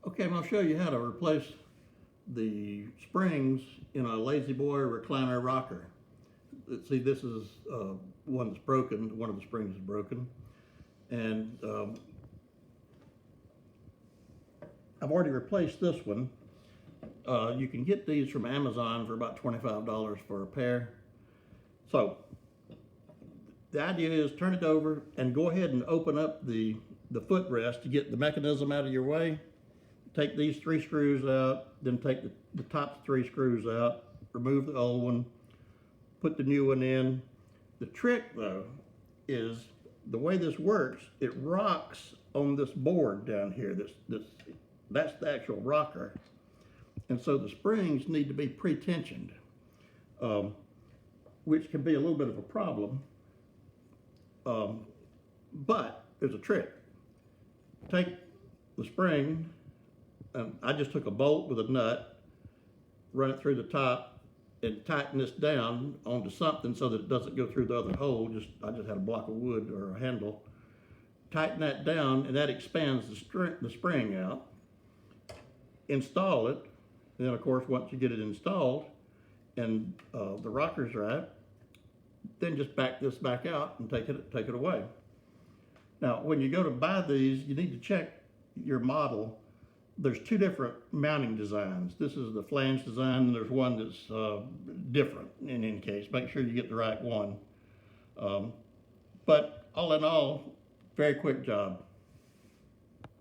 Okay, I'm going to show you how to replace the springs in a Lazyboy recliner rocker. See, this is one that's broken. One of the springs is broken. And I've already replaced this one. You can get these from Amazon for about $25 for a pair. So the idea is turn it over and go ahead and open up the footrest to get the mechanism out of your way. Take these 3 screws out, then take the top 3 screws out, remove the old one, put the new one in. The trick though is the way this works, it rocks on this board down here. That's the actual rocker. And so the springs need to be pre-tensioned, which can be a little bit of a problem. But there's a trick. Take the spring, I just took a bolt with a nut, run it through the top, and tighten this down onto something so that it doesn't go through the other hole. I just had a block of wood or a handle. Tighten that down, and that expands the spring out. Install it, and then of course once you get it installed and the rocker's right, then just back this back out and take it away. Now, when you go to buy these, you need to check your model. There's 2 different mounting designs. This is the flange design, and there's one that's different in any case. Make sure you get the right one. But all in all, very quick job.